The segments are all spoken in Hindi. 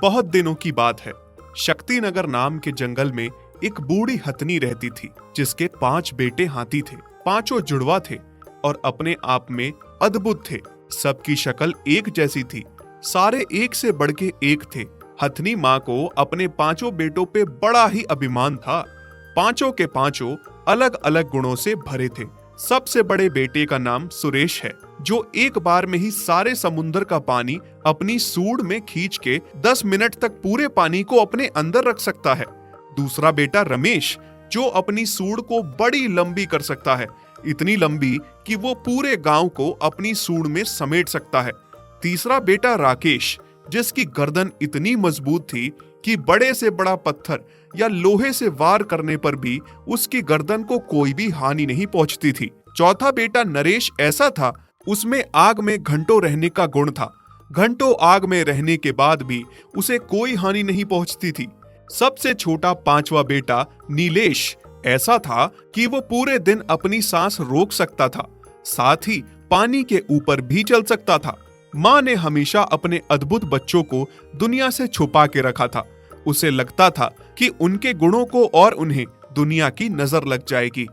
बहुत दिनों की बात है। शक्तिनगर नाम के जंगल में एक बूढ़ी हथनी रहती थी, जिसके 5 बेटे हाथी थे। पांचों जुड़वा थे और अपने आप में अद्भुत थे। सबकी शक्ल एक जैसी थी, सारे एक से बढ़ के एक थे। हथनी माँ को अपने 5 बेटों पे बड़ा ही अभिमान था। पांचों के पांचों अलग अलग गुणों से भरे थे। सबसे बड़े बेटे का नाम सुरेश है, जो एक बार में ही सारे समुद्र का पानी अपनी सूंड में खींच के 10 मिनट तक पूरे पानी को अपने अंदर रख सकता है। दूसरा बेटा रमेश, जो अपनी सूंड को बड़ी लंबी कर सकता है, इतनी लंबी कि वो पूरे गांव को अपनी सूंड में समेट सकता है। तीसरा बेटा राकेश, जिसकी गर्दन इतनी मजबूत थी कि बड़े से बड़ा पत्थर या लोहे से वार करने पर भी उसकी गर्दन को कोई भी हानि नहीं पहुंचती थी। चौथा बेटा नरेश ऐसा था, उसमें आग में घंटों रहने का गुण था। घंटों आग में रहने के बाद भी उसे कोई हानि नहीं पहुंचती थी। सबसे छोटा 5वां बेटा नीलेश ऐसा था कि वो पूरे दिन अपनी सांस रोक सकता था, साथ ही पानी के ऊपर भी चल सकता था। माँ ने हमेशा अपने अद्भुत बच्चों को दुनिया से छुपा के रखा था। उसे लगता था कि उनके गुणों को और उन्हें दुनिया की नजर लग जाएगी।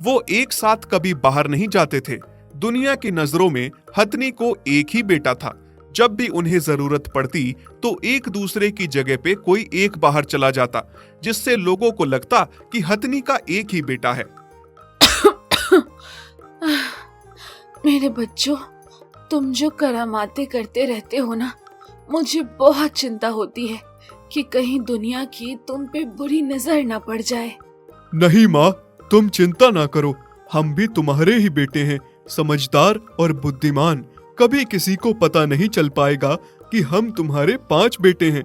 वो एक साथ कभी बाहर नहीं जाते थे। दुनिया की नजरों में हथनी को एक ही बेटा था। जब भी उन्हें जरूरत पड़ती तो एक दूसरे की जगह पे कोई एक बाहर चला जाता, जिससे लोगों को लगता कि हथनी का एक ही बेटा है। मेरे बच्चों, तुम जो करामाते करते रहते हो ना, मुझे बहुत चिंता होती है कि कहीं दुनिया की तुम पे बुरी नजर ना पड़ जाए। नहीं माँ, तुम चिंता ना करो, हम भी तुम्हारे ही बेटे हैं, समझदार और बुद्धिमान। कभी किसी को पता नहीं चल पाएगा कि हम तुम्हारे 5 बेटे हैं।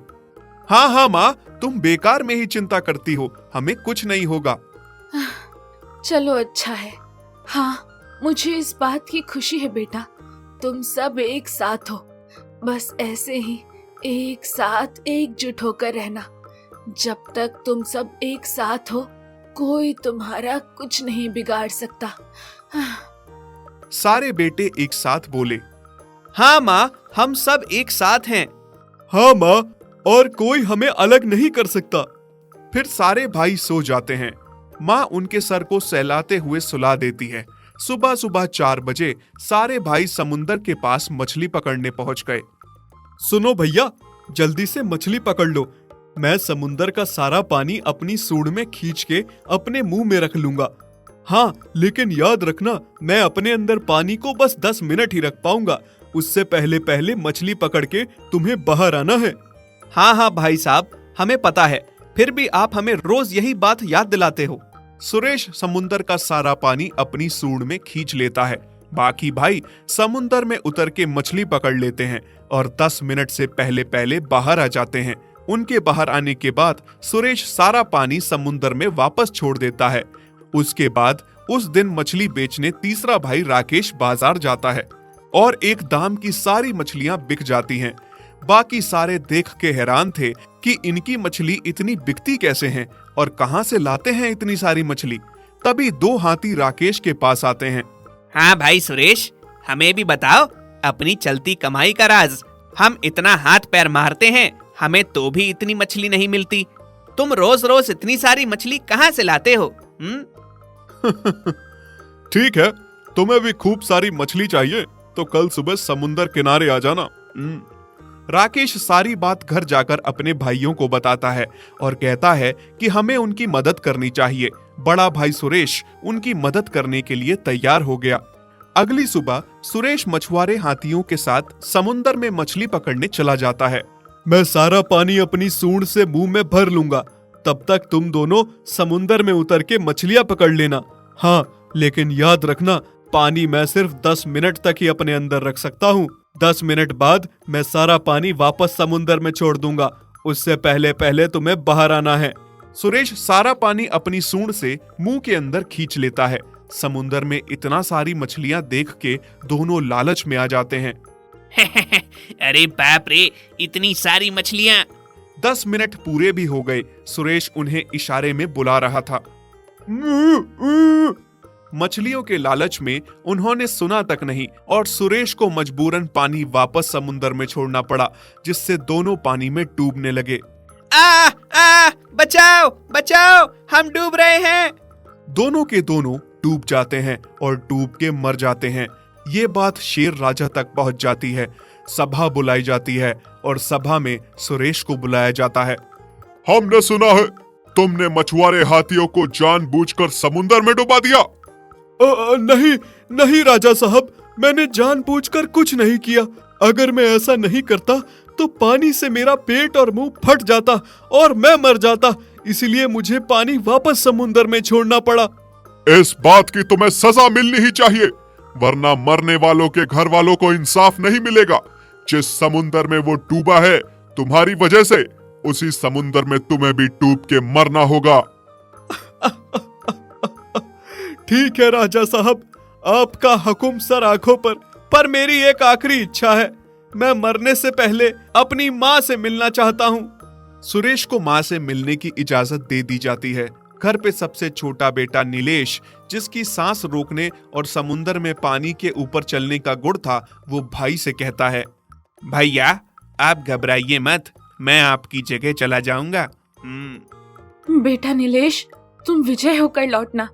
हाँ हाँ माँ, तुम बेकार में ही चिंता करती हो, हमें कुछ नहीं होगा। चलो अच्छा है। हाँ, मुझे इस बात की खुशी है बेटा, तुम सब एक साथ हो। बस ऐसे ही एक साथ एकजुट होकर रहना। जब तक तुम सब एक साथ हो, कोई तुम्हारा कुछ नहीं बिगाड़ सकता। सारे बेटे एक साथ बोले, हाँ माँ, हम सब एक साथ हैं। हाँ माँ, और कोई हमें अलग नहीं कर सकता। फिर सारे भाई सो जाते हैं। माँ उनके सर को सहलाते हुए सुला देती है। सुबह सुबह 4 बजे सारे भाई समुंदर के पास मछली पकड़ने पहुंच गए। सुनो भैया, जल्दी से मछली पकड़ लो। मैं समुंदर का सारा पानी अपनी सूंड में खींच के अपने मुंह में रख लूंगा। हाँ, लेकिन याद रखना, मैं अपने अंदर पानी को बस 10 मिनट ही रख पाऊंगा। उससे पहले पहले मछली पकड़ के तुम्हें बाहर आना है। हाँ हाँ भाई साहब, हमें पता है, फिर भी आप हमें रोज यही बात याद दिलाते हो। सुरेश समुंदर का सारा पानी अपनी सूंड में खींच लेता है। बाकी भाई समुंदर में उतर के मछली पकड़ लेते हैं और 10 मिनट से पहले पहले बाहर आ जाते हैं। उनके बाहर आने के बाद सुरेश सारा पानी समुंदर में वापस छोड़ देता है। उसके बाद उस दिन मछली बेचने तीसरा भाई राकेश बाजार जाता है और एक दाम की सारी मछलियां बिक जाती हैं। बाकी सारे देख के हैरान थे कि इनकी मछली इतनी बिकती कैसे हैं और कहां से लाते हैं इतनी सारी मछली। तभी 2 हाथी राकेश के पास आते हैं। हाँ भाई सुरेश, हमें भी बताओ अपनी चलती कमाई का राज। हम इतना हाथ पैर मारते हैं, हमें तो भी इतनी मछली नहीं मिलती। तुम रोज रोज इतनी सारी मछली कहाँ से लाते हो? ठीक है, तुम्हें भी खूब सारी मछली चाहिए तो कल सुबह समुंदर किनारे आ जाना। राकेश सारी बात घर जाकर अपने भाइयों को बताता है और कहता है कि हमें उनकी मदद करनी चाहिए। बड़ा भाई सुरेश उनकी मदद करने के लिए तैयार हो गया। अगली सुबह सुरेश मछुआरे हाथियों के साथ समुंदर में मछली पकड़ने चला जाता है। मैं सारा पानी अपनी सूंड से मुंह में भर लूंगा, तब तक तुम दोनों समुंदर में उतर के मछलियां पकड़ लेना। हाँ, लेकिन याद रखना, पानी मैं सिर्फ 10 मिनट तक ही अपने अंदर रख सकता हूँ। 10 मिनट बाद मैं सारा पानी वापस समुंदर में छोड़ दूंगा। उससे पहले पहले तुम्हें बाहर आना है। सुरेश सारा पानी अपनी सूंड से मुंह के अंदर खींच लेता है। समुंदर में इतना सारी मछलियां देख के दोनों लालच में आ जाते हैं। अरे बाप रे, इतनी सारी मछलियां। 10 मिनट पूरे भी हो गए। सुरेश उन्हें इशारे में बुला रहा था। मछलियों के लालच में उन्होंने सुना तक नहीं और सुरेश को मजबूरन पानी वापस समुंदर में छोड़ना पड़ा, जिससे दोनों पानी में डूबने लगे। बचाओ बचाओ, हम डूब रहे हैं। दोनों के दोनों डूब जाते हैं और डूब के मर जाते हैं। ये बात शेर राजा तक पहुंच जाती है। सभा बुलाई जाती है और सभा में सुरेश को बुलाया जाता है। हमने सुना है तुमने मछुआरे हाथियों को जानबूझकर समुंदर में डुबा दिया। नहीं नहीं राजा साहब, मैंने जानबूझकर कुछ नहीं किया। अगर मैं ऐसा नहीं करता तो पानी से मेरा पेट और मुंह फट जाता और मैं मर जाता, इसलिए मुझे पानी वापस समुंदर में छोड़ना पड़ा। इस बात की तुम्हें सजा मिलनी ही चाहिए, वरना मरने वालों के घर वालों को इंसाफ नहीं मिलेगा। जिस समुंदर में वो डूबा है तुम्हारी वजह से, उसी समुंदर में तुम्हें भी डूब के मरना होगा। ठीक है राजा साहब, आपका हुक्म सर आंखों पर मेरी एक आखिरी इच्छा है। मैं मरने से पहले अपनी माँ से मिलना चाहता हूँ। सुरेश को माँ से मिलने की इजाजत दे दी जाती है। घर पे सबसे छोटा बेटा नीलेश, जिसकी सांस रोकने और समुंदर में पानी के ऊपर चलने का गुण था, वो भाई से कहता है, भैया आप घबराइए मत, मैं आपकी जगह चला जाऊंगा। बेटा नीलेश, तुम विजय होकर लौटना।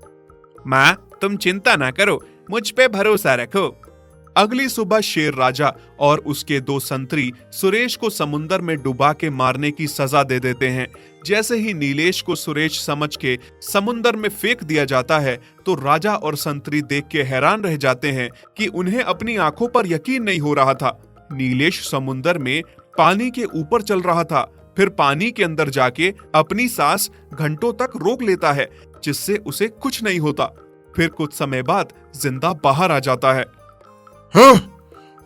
माँ तुम चिंता ना करो, मुझ पे भरोसा रखो। अगली सुबह शेर राजा और उसके दो संतरी सुरेश को समुंदर में डुबा के मारने की सजा दे देते हैं। जैसे ही नीलेश को सुरेश समझ के समुंदर में फेंक दिया जाता है तो राजा और संतरी देख के हैरान रह जाते हैं कि उन्हें अपनी आंखों पर यकीन नहीं हो रहा था। नीलेश समुंदर में पानी के ऊपर चल रहा था, फिर पानी के अंदर जाके अपनी सांस घंटों तक रोक लेता है, जिससे उसे कुछ नहीं होता। फिर कुछ समय बाद जिंदा बाहर आ जाता है। हाँ,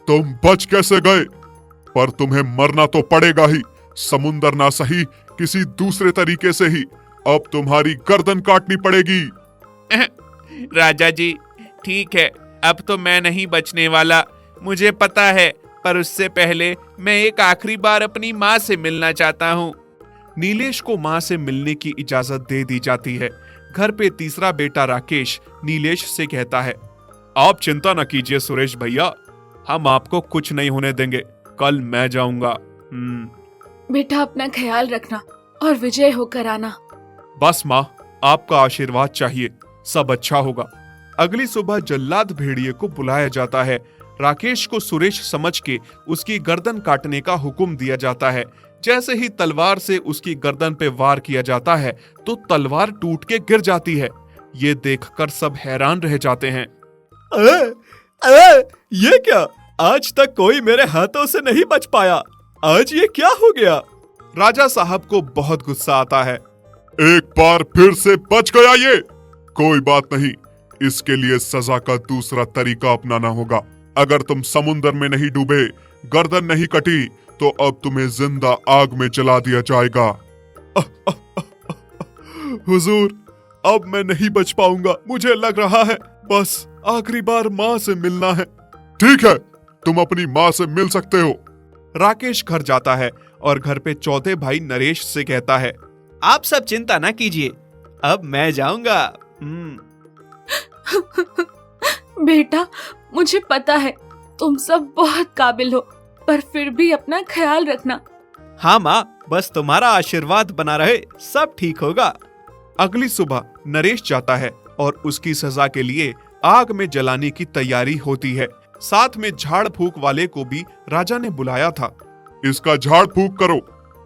तुम बच कैसे गए? पर तुम्हें मरना तो पड़ेगा ही, समुंदर ना सही किसी दूसरे तरीके से ही। अब तुम्हारी गर्दन काटनी पड़ेगी। राजा जी ठीक है, अब तो मैं नहीं बचने वाला, मुझे पता है, पर उससे पहले मैं एक आखिरी बार अपनी माँ से मिलना चाहता हूँ। नीलेश को माँ से मिलने की इजाजत दे दी जाती है। घर पे तीसरा बेटा राकेश नीलेश से कहता है, आप चिंता न कीजिए सुरेश भैया, हम आपको कुछ नहीं होने देंगे, कल मैं जाऊंगा। बेटा अपना ख्याल रखना और विजय होकर आना। बस माँ, आपका आशीर्वाद चाहिए, सब अच्छा होगा। अगली सुबह जल्लाद भेड़िए को बुलाया जाता है। राकेश को सुरेश समझ के उसकी गर्दन काटने का हुक्म दिया जाता है। जैसे ही तलवार से उसकी गर्दन पे वार किया जाता है तो तलवार टूट के गिर जाती है। ये देखकर सब हैरान रह जाते हैं। ये क्या? आज तक कोई मेरे हाथों से नहीं बच पाया, आज ये क्या हो गया? राजा साहब को बहुत गुस्सा आता है। एक बार फिर से बच गया ये। कोई बात नहीं, इसके लिए सजा का दूसरा तरीका अपनाना होगा। अगर तुम समुंदर में नहीं डूबे, गर्दन नहीं कटी, तो अब तुम्हें जिंदा आग में जला दिया जाएगा। हुजूर, अब मैं नहीं बच पाऊंगा, मुझे लग रहा है बस आखिरी बार माँ से मिलना है। ठीक है, तुम अपनी माँ से मिल सकते हो। राकेश घर जाता है और घर पे चौथे भाई नरेश से कहता है, आप सब चिंता ना कीजिए, अब मैं जाऊंगा। बेटा, मुझे पता है तुम सब बहुत काबिल हो, पर फिर भी अपना ख्याल रखना। हाँ माँ, बस तुम्हारा आशीर्वाद बना रहे, सब ठीक होगा। अगली सुबह नरेश जाता है और उसकी सजा के लिए आग में जलाने की तैयारी होती है। साथ में झाड़ फूक वाले को भी राजा ने बुलाया था। इसका झाड़ फूक करो,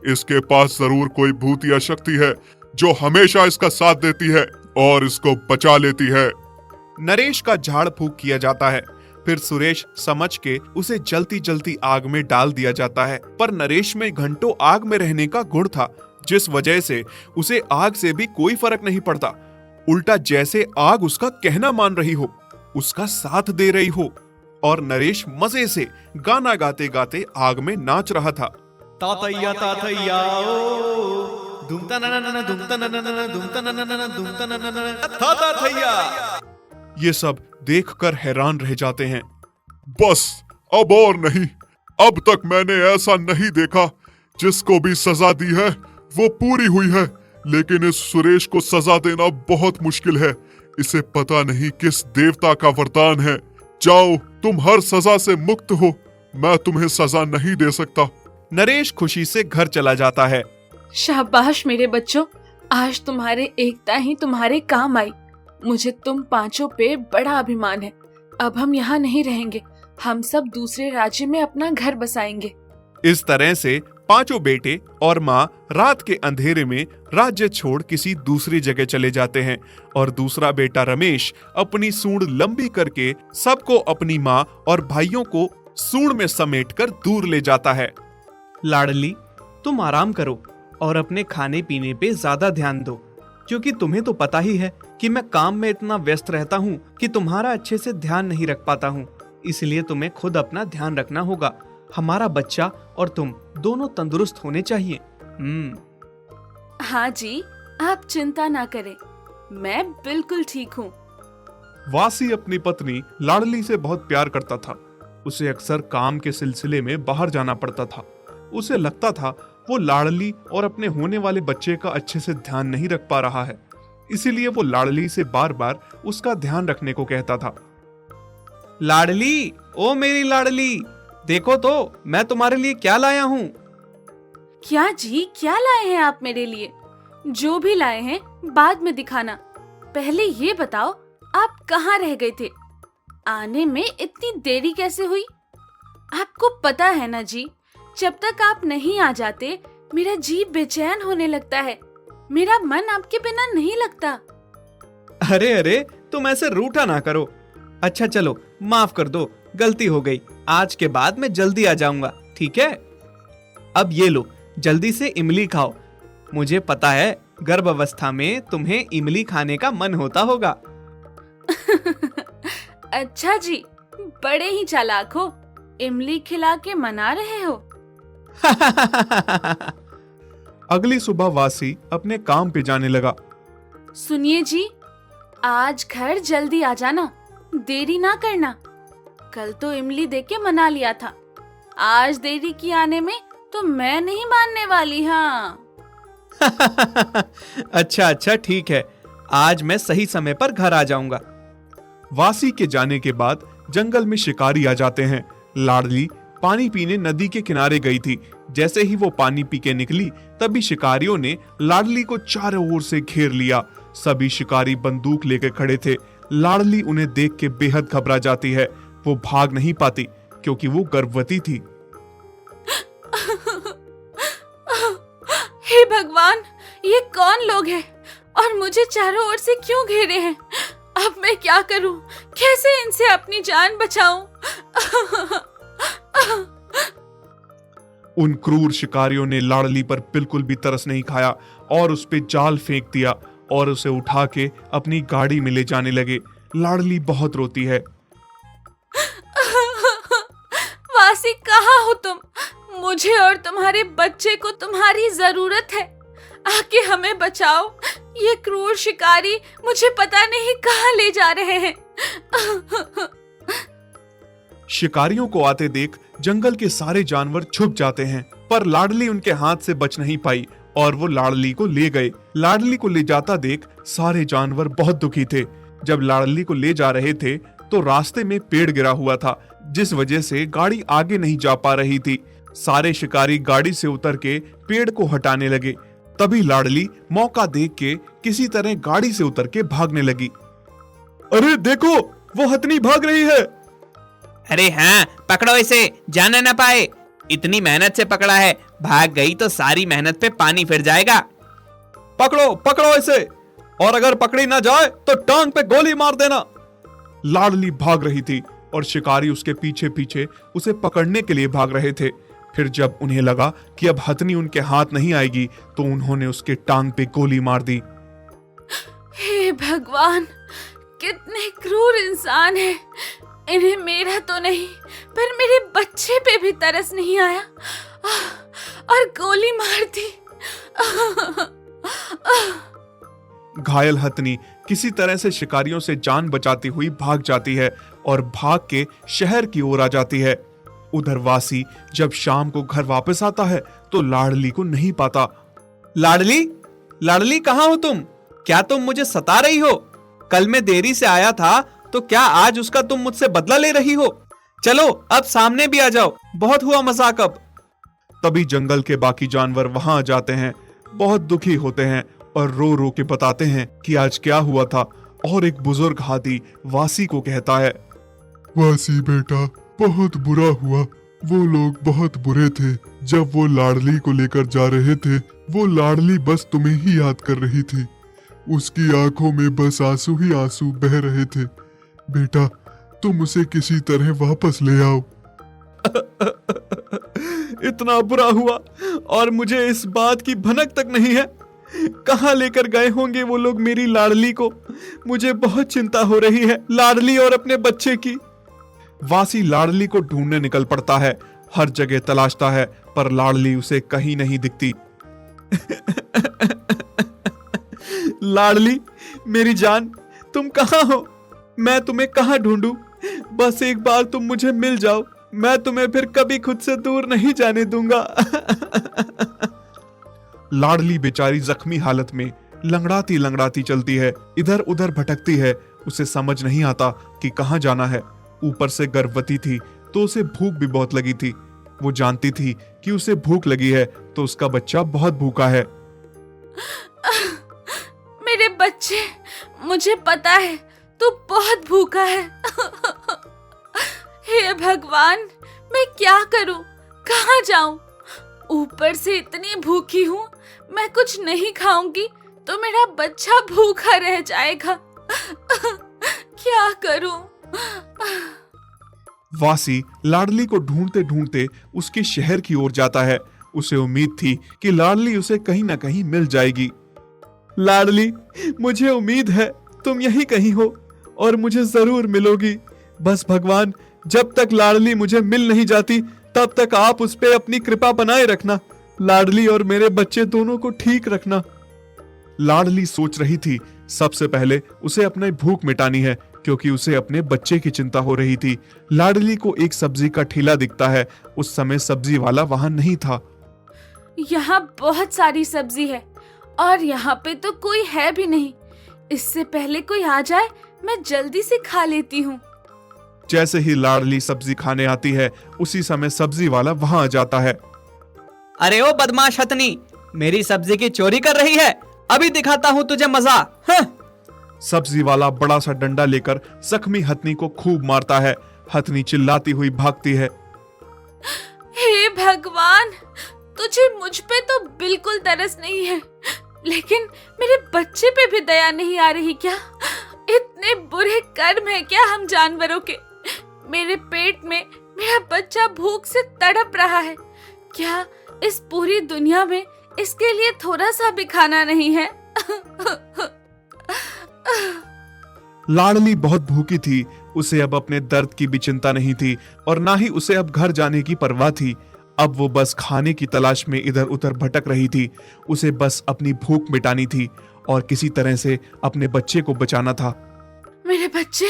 इसके पास जरूर कोई भूत या शक्ति है जो हमेशा इसका साथ देती है और इसको बचा लेती है। नरेश का झाड़ फूक किया जाता है। फिर सुरेश समझ के उसे जलती जलती आग में डाल दिया जाता है। पर नरेश में घंटों आग में रहने का गुण था, जिस वजह से उसे आग से भी कोई फर्क नहीं पड़ता। उल्टा जैसे आग उसका कहना मान रही हो, उसका साथ दे रही हो। और नरेश मजे से गाना गाते गाते आग में नाच रहा था। तातैया तातैया ओ, धूमता ना ना ना, धूमता ना ना ना, धूमता ना ना ना, धूमता ना ना ना, तातैया। ये सब देखकर हैरान रह जाते हैं। बस अब और नहीं, अब तक मैंने ऐसा नहीं देखा। जिसको भी सजा दी है वो पूरी हुई है, लेकिन इस सुरेश को सजा देना बहुत मुश्किल है। इसे पता नहीं किस देवता का वरदान है। जाओ, तुम हर सजा से मुक्त हो, मैं तुम्हें सजा नहीं दे सकता। नरेश खुशी से घर चला जाता है। शाबाश मेरे बच्चों, आज तुम्हारे एकता ही तुम्हारे काम आई। मुझे तुम पांचों पे बड़ा अभिमान है। अब हम यहाँ नहीं रहेंगे, हम सब दूसरे राज्य में अपना घर बसाएंगे। इस तरह से पांचों बेटे और माँ रात के अंधेरे में राज्य छोड़ किसी दूसरी जगह चले जाते हैं और दूसरा बेटा रमेश अपनी सूंड लंबी करके सबको अपनी माँ और भाइयों को सूंड में समेटकर दूर ले जाता है। लाडली, तुम आराम करो और अपने खाने पीने पे ज्यादा ध्यान दो, क्योंकि तुम्हें तो पता ही है कि मैं काम में इतना व्यस्त रहता हूँ कि तुम्हारा अच्छे से ध्यान नहीं रख पाता हूँ। इसलिए तुम्हें खुद अपना ध्यान रखना होगा। हमारा बच्चा और तुम दोनों तंदुरुस्त होने चाहिए। हाँ जी, आप चिंता ना करें, मैं बिल्कुल ठीक हूँ। वासी अपनी पत्नी लाडली से बहुत प्यार करता था। उसे अक्सर काम के सिलसिले में बाहर जाना पड़ता था। उसे लगता था वो लाडली और अपने होने वाले बच्चे का अच्छे से ध्यान नहीं रख पा रहा है, इसीलिए वो लाडली से बार बार उसका ध्यान रखने को कहता था। लाडली, ओ मेरी लाडली, देखो तो मैं तुम्हारे लिए क्या लाया हूँ। क्या जी, क्या लाए हैं आप मेरे लिए? जो भी लाए हैं बाद में दिखाना, पहले ये बताओ आप कहाँ रह गए थे? आने में इतनी देरी कैसे हुई? आपको पता है ना जी, जब तक आप नहीं आ जाते मेरा जी बेचैन होने लगता है। मेरा मन आपके बिना नहीं लगता। अरे अरे, तुम ऐसे रूठा ना करो। अच्छा चलो, माफ कर दो, गलती हो गई। आज के बाद मैं जल्दी आ जाऊंगा, ठीक है? अब ये लो, जल्दी से इमली खाओ। मुझे पता है गर्भ अवस्था में तुम्हें इमली खाने का मन होता होगा। अच्छा जी, बड़े ही चालाक हो, इमली खिला के मना रहे हो। अगली सुबह वासी अपने काम पे जाने लगा। सुनिए जी, आज घर जल्दी आ जाना, देरी ना करना। कल तो इमली देके मना लिया था, आज देरी की आने में तो मैं नहीं मानने वाली। हाँ। अच्छा अच्छा, ठीक है, आज मैं सही समय पर घर आ जाऊंगा। वासी के जाने के बाद जंगल में शिकारी आ जाते हैं। लाडली पानी पीने नदी के किनारे गई थी। जैसे ही वो पानी पी के निकली, तभी शिकारियों ने लाडली को चारों ओर से घेर लिया। सभी शिकारी बंदूक लेकर खड़े थे। लाडली उन्हें देख के बेहद घबरा जाती है। वो भाग नहीं पाती क्योंकि वो गर्भवती थी। हे भगवान, ये कौन लोग हैं और मुझे चारों ओर से क्यों घेरे हैं? अब मैं क्या करूं? कैसे इनसे अपनी जान बचाऊं? उन क्रूर शिकारियों ने लाडली पर बिल्कुल भी तरस नहीं खाया और उस पे जाल फेंक दिया और उसे उठा के अपनी गाड़ी में ले जाने लगे। लाडली बहुत रोती है। वासी, कहाँ हो तुम? मुझे और तुम्हारे बच्चे को तुम्हारी जरूरत है, आके हमें बचाओ। ये क्रूर शिकारी मुझे पता नहीं कहाँ ले जा रहे हैं। शिकारियों को आते देख जंगल के सारे जानवर छुप जाते हैं, पर लाडली उनके हाथ से बच नहीं पाई और वो लाडली को ले गए। लाडली को ले जाता देख सारे जानवर बहुत दुखी थे। जब लाडली को ले जा रहे थे तो रास्ते में पेड़ गिरा हुआ था, जिस वजह से गाड़ी आगे नहीं जा पा रही थी। सारे शिकारी गाड़ी से उतर के पेड़ को हटाने लगे। तभी लाडली मौका देख के किसी तरह गाड़ी से उतर के भागने लगी। अरे देखो, वो हथनी भाग रही है। अरे हाँ, पकड़ो इसे, जाना ना पाए। इतनी मेहनत से पकड़ा है, भाग गई तो सारी मेहनत पे पानी फिर जाएगा। पकड़ो पकड़ो इसे, और अगर पकड़ी ना जाए तो टांग पे गोली मार देना। लाडली भाग रही थी और शिकारी उसके पीछे पीछे उसे पकड़ने के लिए भाग रहे थे। फिर जब उन्हें लगा कि अब हथनी उनके हाथ नहीं आएगी, तो उन्होंने उसके टांग पे गोली मार दी। हे भगवान, कितने क्रूर इंसान हैं। इन्हें मेरा तो नहीं, पर मेरे बच्चे पे भी तरस नहीं आया और गोली मार दी। घायल हथनी किसी तरह से शिकारियों से जान बचाती हुई भाग जाती है और भाग के शहर की ओर आ जाती है। उधर वासी जब शाम को घर वापस आता है तो लाडली को नहीं पाता। लाडली, लाडली, कहाँ हो तुम? क्या तुम मुझे सता रही हो? कल मैं देरी से आया था तो क्या आज उसका तुम मुझसे बदला ले रही हो? चलो अब सामने भी आ जाओ, बहुत हुआ मजाक अब। तभी जंगल के बाकी जानवर वहां आ जाते हैं, बहुत दुखी होते हैं और रो रो के बताते हैं कि आज क्या हुआ था। और एक बुजुर्ग हाथी वासी को कहता है, वासी बेटा, बहुत बुरा हुआ। वो लोग बहुत बुरे थे। जब वो लाडली को लेकर जा रहे थे, वो लाडली बस तुम्हें ही याद कर रही थी। उसकी आंखों में बस आंसू ही आंसू बह रहे थे। बेटा, तुम उसे किसी तरह वापस ले आओ। इतना बुरा हुआ और मुझे इस बात की भनक तक नहीं है। कहाँ लेकर गए होंगे वो लोग मेरी लाडली को? मुझे बहुत चिंता हो रही है लाडली और अपने बच्चे की। वासी लाडली को ढूंढने निकल पड़ता है, हर जगह तलाशता है, पर लाडली उसे कहीं नहीं दिखती। लाडली, मेरी जान, तुम कहाँ हो? मैं तुम्हें कहाँ ढूंढूं? बस एक बार तुम मुझे मिल जाओ, मैं तुम्हें फिर कभी खुद से दूर नहीं जाने दूंगा। लाडली बेचारी जख्मी हालत में लंगड़ाती लंगड़ाती चलती है, इधर उधर भटकती है। उसे समझ नहीं आता कि कहाँ जाना है। ऊपर से गर्भवती थी तो उसे भूख भी बहुत लगी थी। वो जानती थी कि उसे भूख लगी है तो उसका बच्चा बहुत भूखा है। मेरे बच्चे, मुझे पता है तू बहुत भूखा है। हे भगवान, मैं क्या करूं, कहाँ जाऊं? ऊपर से इतनी भूखी हूं, मैं कुछ नहीं खाऊंगी तो मेरा बच्चा भूखा रह जाएगा। क्या करूं? वासी लाडली को ढूंढते ढूंढते उसके शहर की ओर जाता है। उसे उम्मीद थी कि लाडली उसे कहीं ना कहीं मिल जाएगी। लाडली, मुझे उम्मीद है तुम यहीं कहीं हो और मुझे जरूर मिलोगी। बस भगवान, जब तक लाडली मुझे मिल नहीं जाती तब तक आप उस पे अपनी कृपा बनाए रखना। लाडली और मेरे बच्चे दोनों को ठीक रखना। लाडली सोच रही थी सबसे पहले उसे अपनी भूख मिटानी है, क्योंकि उसे अपने बच्चे की चिंता हो रही थी। लाडली को एक सब्जी का ठेला दिखता है। उस समय सब्जी वाला वहां नहीं था। यहाँ बहुत सारी सब्जी है और यहाँ पे तो कोई है भी नहीं। इससे पहले कोई आ जाए, मैं जल्दी से खा लेती हूँ। जैसे ही लाडली सब्जी खाने आती है, उसी समय सब्जी वाला वहां आ जाता है। अरे ओ बदमाश हथनी, मेरी सब्जी की चोरी कर रही है, अभी दिखाता हूँ तुझे मजा। सब्जी वाला बड़ा सा डंडा लेकर जख्मी हथनी को खूब मारता है। हथनी चिल्लाती हुई भागती है। हे भगवान, तुझे मुझ पे तो बिल्कुल तरस नहीं है, लेकिन मेरे बच्चे पे भी दया नहीं आ रही क्या? इतने बुरे कर्म है क्या हम जानवरों के? मेरे पेट में मेरा बच्चा भूख से तड़प रहा है। क्या इस पूरी दुनिया में इसके लिए थोड़ा सा भी खाना नहीं है? लाडली बहुत भूखी थी। उसे अब अपने दर्द की भी चिंता नहीं थी और ना ही उसे अब घर जाने की परवाह थी। अब वो बस खाने की तलाश में इधर उधर भटक रही थी। उसे बस अपनी भूख मिटानी थी और किसी तरह से अपने बच्चे को बचाना था। मेरे बच्चे,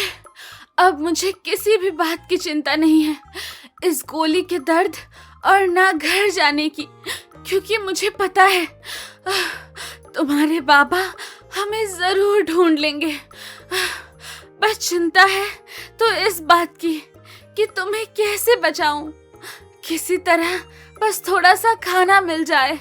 अब मुझे किसी भी बात की चिंता नहीं है, इस गोली के दर्द और ना घर जाने की, क्योंकि मुझे पता है तुम्हारे बाबा हमें जरूर ढूंढ लेंगे। बस चिंता है तो इस बात की कि तुम्हें कैसे बचाऊं। किसी तरह बस थोड़ा सा खाना मिल जाए।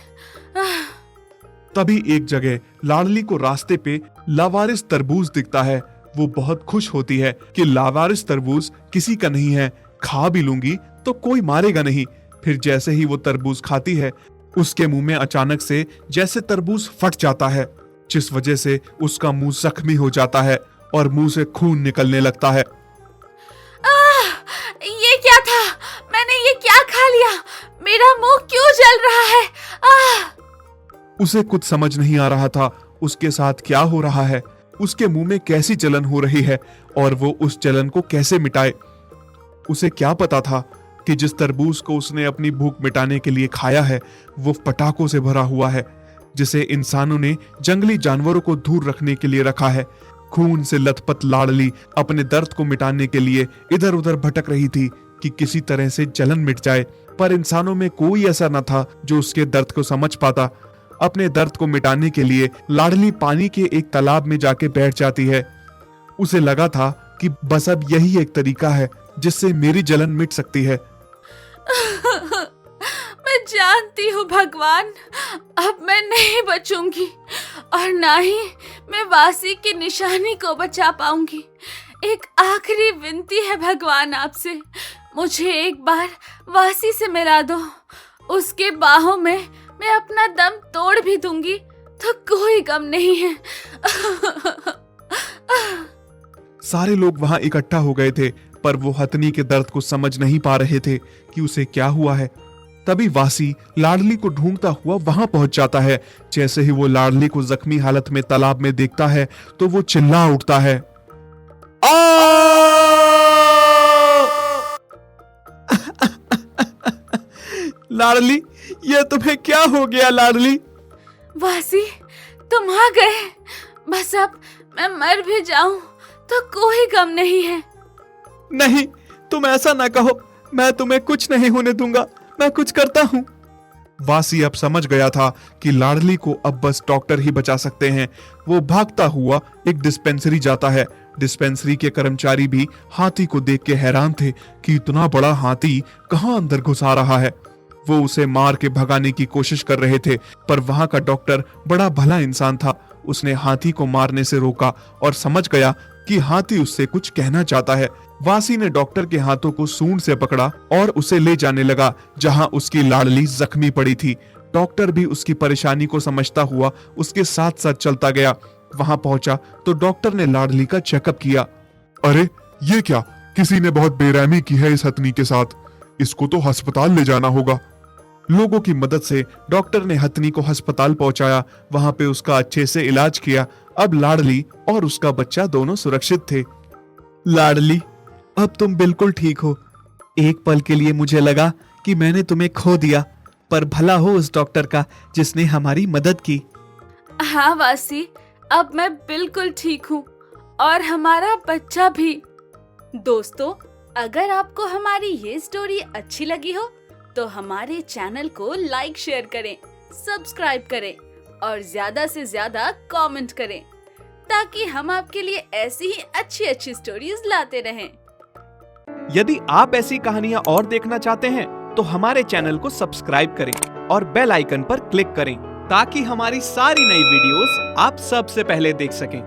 तभी एक जगह लाडली को रास्ते पे लावारिस तरबूज दिखता है। वो बहुत खुश होती है कि लावारिस तरबूज किसी का नहीं है, खा भी लूंगी तो कोई मारेगा नहीं। फिर जैसे ही वो तरबूज खाती है, उसके मुंह में अचानक से जैसे तरबूज फट जाता है, जिस वजह से उसका मुंह जख्मी हो जाता है और मुंह से खून निकलने लगता है। ये क्या था? मैंने ये क्या खा लिया? मेरा मुंह क्यों जल रहा है? उसे कुछ समझ नहीं आ रहा था उसके साथ क्या हो रहा है। उसके मुंह में कैसी जलन हो रही है और वो उस जलन को कैसे मिटाए। उसे क्या पता था कि जिस तरबूज को उसने अपनी भूख मिटाने के लिए खाया है, वो पटाखों से भरा हुआ है, जिसे इंसानों ने जंगली जानवरों को दूर रखने के लिए रखा है। खून से लथपथ लाडली अपने दर्द को मिटाने के लिए इधर उधर भटक रही थी कि किसी तरह से जलन मिट जाए, पर इंसानों में कोई ऐसा न था जो उसके दर्द को समझ पाता। अपने दर्द को मिटाने के लिए लाडली पानी के एक तालाब में जाके बैठ जाती है। उसे लगा था कि बस अब यही एक तरीका है जिससे मेरी जलन मिट सकती है। मैं जानती हूँ भगवान, अब मैं नहीं बचूंगी और ना ही मैं वासी की निशानी को बचा पाऊंगी। एक आखिरी विनती है भगवान आपसे, मुझे एक बार वासी से मिला दो। उसके बाहों में मैं अपना दम तोड़ भी दूंगी तो कोई गम नहीं है। सारे लोग वहां इकट्ठा हो गए थे, पर वो हथनी के दर्द को समझ नहीं पा रहे थे कि उसे क्या हुआ है। तभी वासी लाडली को ढूंढता हुआ वहां पहुंच जाता है। जैसे ही वो लाडली को जख्मी हालत में तालाब में देखता है तो वो चिल्ला उठता है, लाडली, ये तुम्हें क्या हो गया लाडली? वासी, तुम आ गए। बस अब मैं मर भी जाऊं तो कोई गम नहीं है। नहीं, तुम ऐसा ना कहो, मैं तुम्हें कुछ नहीं होने दूंगा, मैं कुछ करता हूँ। वासी अब समझ गया था कि लाडली को अब बस डॉक्टर ही बचा सकते हैं। वो भागता हुआ एक डिस्पेंसरी जाता है। डिस्पेंसरी के कर्मचारी भी हाथी को देख के हैरान थे कि इतना बड़ा हाथी कहां अंदर घुस आ रहा है। वो उसे मार के भगाने की कोशिश कर रहे थे, पर वहां का डॉक्टर बड़ा भला इंसान था। उसने हाथी को मारने से रोका और समझ गया कि हाथी उससे कुछ कहना चाहता है। वासी ने डॉक्टर के हाथों को सूंड से पकड़ा और उसे ले जाने लगा जहां उसकी लाडली जख्मी पड़ी थी। डॉक्टर भी उसकी परेशानी को समझता हुआ उसके साथ साथ चलता गया। वहां पहुंचा तो डॉक्टर ने लाडली का चेकअप किया। अरे ये क्या, किसी ने बहुत बेरहमी की है इस हथनी के साथ, इसको तो अस्पताल ले जाना होगा। लोगों की मदद से डॉक्टर ने हथनी को अस्पताल पहुंचाया। वहां पे उसका अच्छे से इलाज किया। अब लाडली और उसका बच्चा दोनों सुरक्षित थे। लाडली, अब तुम बिल्कुल ठीक हो। एक पल के लिए मुझे लगा कि मैंने तुम्हें खो दिया, पर भला हो उस डॉक्टर का जिसने हमारी मदद की। हाँ वासी, अब मैं बिल्कुल ठीक हूँ और हमारा बच्चा भी। दोस्तों, अगर आपको हमारी ये स्टोरी अच्छी लगी हो तो हमारे चैनल को लाइक शेयर करें, सब्सक्राइब करें और ज्यादा से ज्यादा कमेंट करें ताकि हम आपके लिए ऐसी ही अच्छी अच्छी स्टोरीज लाते रहें। यदि आप ऐसी कहानियां और देखना चाहते हैं तो हमारे चैनल को सब्सक्राइब करें और बेल आइकन पर क्लिक करें ताकि हमारी सारी नई वीडियोस आप सबसे पहले देख सकें।